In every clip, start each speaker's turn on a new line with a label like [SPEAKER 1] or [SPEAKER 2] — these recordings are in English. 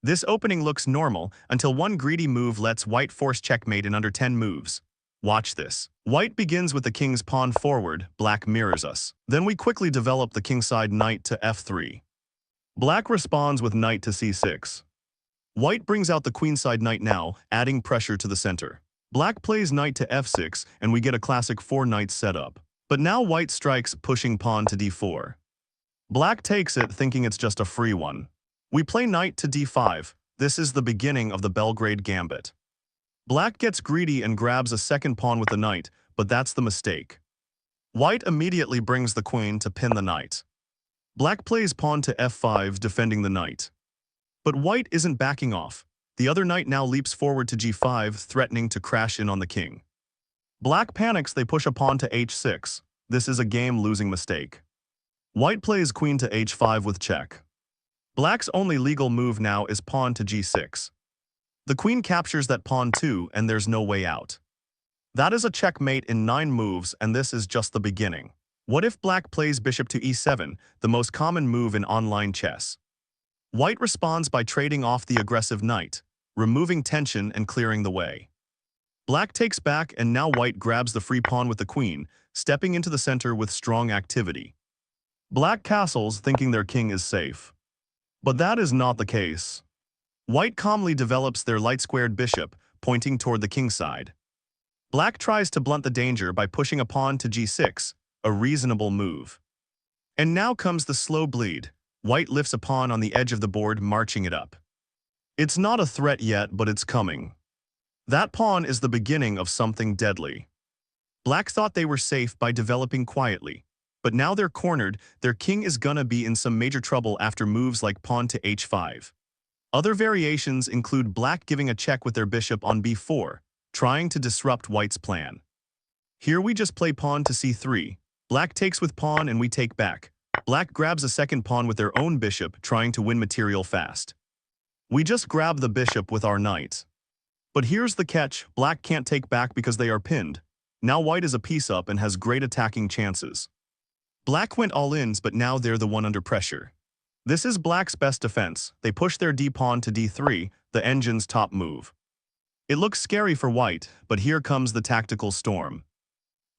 [SPEAKER 1] This opening looks normal until one greedy move lets white force checkmate in under 10 moves. Watch this. White begins with the king's pawn forward, black mirrors us. Then we quickly develop the kingside knight to f3. Black responds with knight to c6. White brings out the queenside knight now, adding pressure to the center. Black plays knight to f6, and we get a classic 4-knight setup. But now white strikes, pushing pawn to d4. Black takes it, thinking it's just a free one. We play knight to d5. This is the beginning of the Belgrade Gambit. Black gets greedy and grabs a second pawn with the knight, but that's the mistake. White immediately brings the queen to pin the knight. Black plays pawn to f5, defending the knight. But white isn't backing off. The other knight now leaps forward to g5, threatening to crash in on the king. Black panics, they push a pawn to h6. This is a game-losing mistake. White plays queen to h5 with check. Black's only legal move now is pawn to g6. The queen captures that pawn too, and there's no way out. That is a checkmate in 9 moves, and this is just the beginning. What if black plays bishop to e7, the most common move in online chess? White responds by trading off the aggressive knight, removing tension and clearing the way. Black takes back, and now white grabs the free pawn with the queen, stepping into the center with strong activity. Black castles, thinking their king is safe. But that is not the case. White calmly develops their light-squared bishop, pointing toward the king side. Black tries to blunt the danger by pushing a pawn to g6, a reasonable move. And now comes the slow bleed. White lifts a pawn on the edge of the board, marching it up. It's not a threat yet, but it's coming. That pawn is the beginning of something deadly. Black thought they were safe by developing quietly, but now they're cornered. Their king is gonna be in some major trouble after moves like pawn to h5. Other variations include black giving a check with their bishop on b4, trying to disrupt white's plan. Here we just play pawn to c3. Black takes with pawn and we take back. Black grabs a second pawn with their own bishop, trying to win material fast. We just grab the bishop with our knight. But here's the catch, black can't take back because they are pinned. Now white is a piece up and has great attacking chances. Black went all in, but now they're the one under pressure. This is black's best defense. They push their d-pawn to d3, the engine's top move. It looks scary for white, but here comes the tactical storm.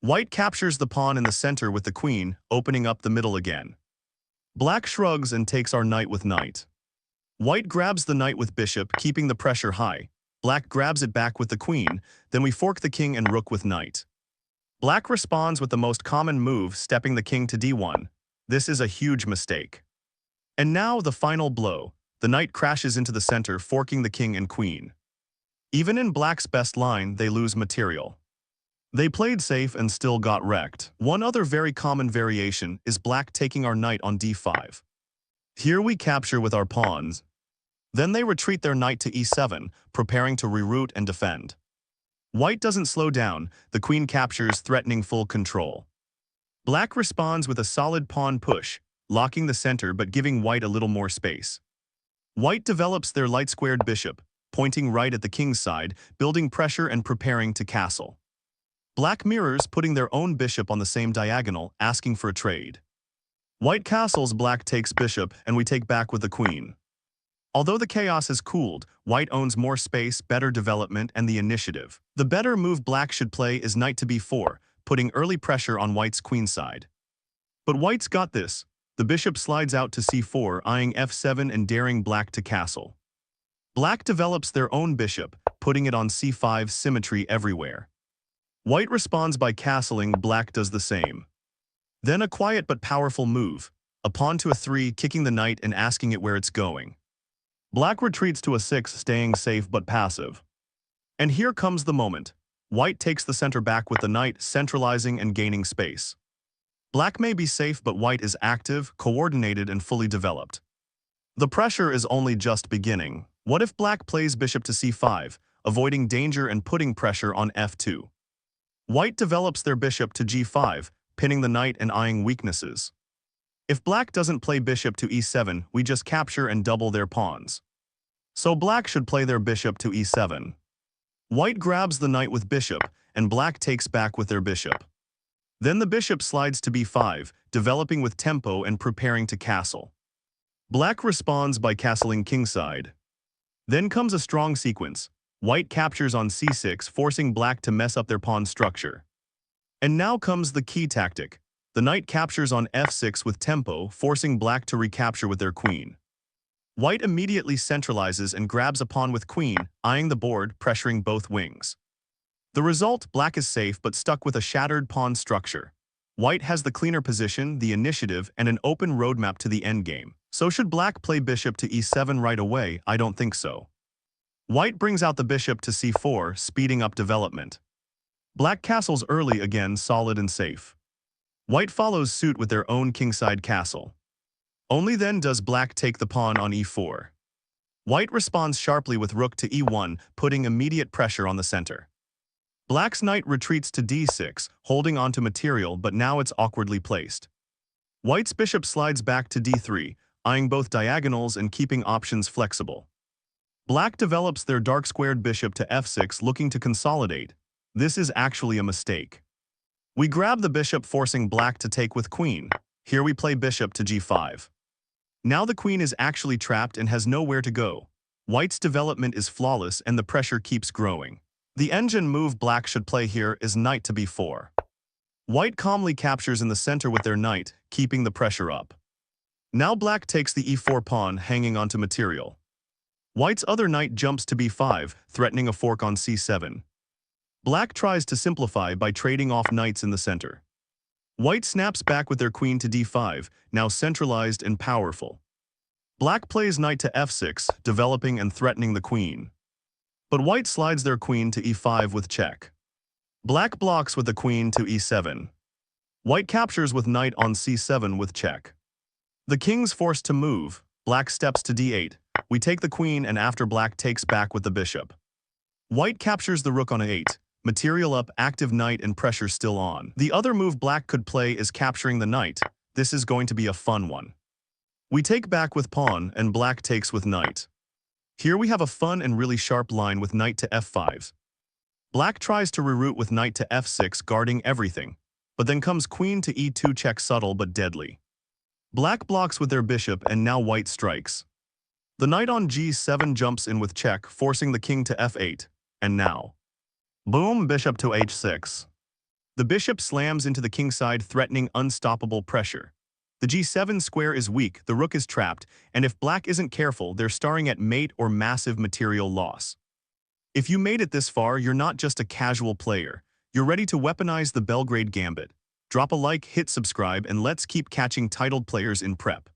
[SPEAKER 1] White captures the pawn in the center with the queen, opening up the middle again. Black shrugs and takes our knight with knight. White grabs the knight with bishop, keeping the pressure high. Black grabs it back with the queen, then we fork the king and rook with knight. Black responds with the most common move, stepping the king to d1. This is a huge mistake. And now the final blow. The knight crashes into the center, forking the king and queen. Even in black's best line, they lose material. They played safe and still got wrecked. One other very common variation is black taking our knight on d5. Here we capture with our pawns. Then they retreat their knight to e7, preparing to reroute and defend. White doesn't slow down, the queen captures, threatening full control. Black responds with a solid pawn push, locking the center but giving white a little more space. White develops their light-squared bishop, pointing right at the king's side, building pressure and preparing to castle. Black mirrors, putting their own bishop on the same diagonal, asking for a trade. White castles, black takes bishop, and we take back with the queen. Although the chaos has cooled, white owns more space, better development, and the initiative. The better move black should play is knight to b4, putting early pressure on white's queen side. But white's got this. The bishop slides out to c4, eyeing f7 and daring black to castle. Black develops their own bishop, putting it on c5, symmetry everywhere. White responds by castling, black does the same. Then a quiet but powerful move, a pawn to a 3, kicking the knight and asking it where it's going. Black retreats to a 6, staying safe but passive. And here comes the moment. White takes the center back with the knight, centralizing and gaining space. Black may be safe, but white is active, coordinated, and fully developed. The pressure is only just beginning. What if black plays bishop to c5, avoiding danger and putting pressure on f2? White develops their bishop to g5, pinning the knight and eyeing weaknesses. If black doesn't play bishop to e7, we just capture and double their pawns. So black should play their bishop to e7. White grabs the knight with bishop, and black takes back with their bishop. Then the bishop slides to b5, developing with tempo and preparing to castle. Black responds by castling kingside. Then comes a strong sequence. White captures on c6, forcing black to mess up their pawn structure. And now comes the key tactic. The knight captures on f6 with tempo, forcing black to recapture with their queen. White immediately centralizes and grabs a pawn with queen, eyeing the board, pressuring both wings. The result, black is safe but stuck with a shattered pawn structure. White has the cleaner position, the initiative, and an open roadmap to the endgame. So should black play bishop to e7 right away? I don't think so. White brings out the bishop to c4, speeding up development. Black castles early again, solid and safe. White follows suit with their own kingside castle. Only then does black take the pawn on e4. White responds sharply with rook to e1, putting immediate pressure on the center. Black's knight retreats to d6, holding onto material, but now it's awkwardly placed. White's bishop slides back to d3, eyeing both diagonals and keeping options flexible. Black develops their dark-squared bishop to f6, looking to consolidate. This is actually a mistake. We grab the bishop, forcing black to take with queen. Here we play bishop to g5. Now the queen is actually trapped and has nowhere to go. White's development is flawless and the pressure keeps growing. The engine move black should play here is knight to b4. White calmly captures in the center with their knight, keeping the pressure up. Now black takes the e4 pawn, hanging onto material. White's other knight jumps to b5, threatening a fork on c7. Black tries to simplify by trading off knights in the center. White snaps back with their queen to d5, now centralized and powerful. Black plays knight to f6, developing and threatening the queen. But white slides their queen to e5 with check. Black blocks with the queen to e7. White captures with knight on c7 with check. The king's forced to move. Black steps to d8. We take the queen, and after black takes back with the bishop. White captures the rook on a8. Material up, active knight, and pressure still on. The other move black could play is capturing the knight. This is going to be a fun one. We take back with pawn, and black takes with knight. Here we have a fun and really sharp line with knight to f5. Black tries to reroute with knight to f6, guarding everything. But then comes queen to e2, check, subtle but deadly. Black blocks with their bishop, and now white strikes. The knight on g7 jumps in with check, forcing the king to f8. And now, boom, bishop to h6. The bishop slams into the kingside, threatening unstoppable pressure. The g7 square is weak, the rook is trapped, and if black isn't careful, they're starring at mate or massive material loss. If you made it this far, you're not just a casual player. You're ready to weaponize the Belgrade Gambit. Drop a like, hit subscribe, and let's keep catching titled players in prep.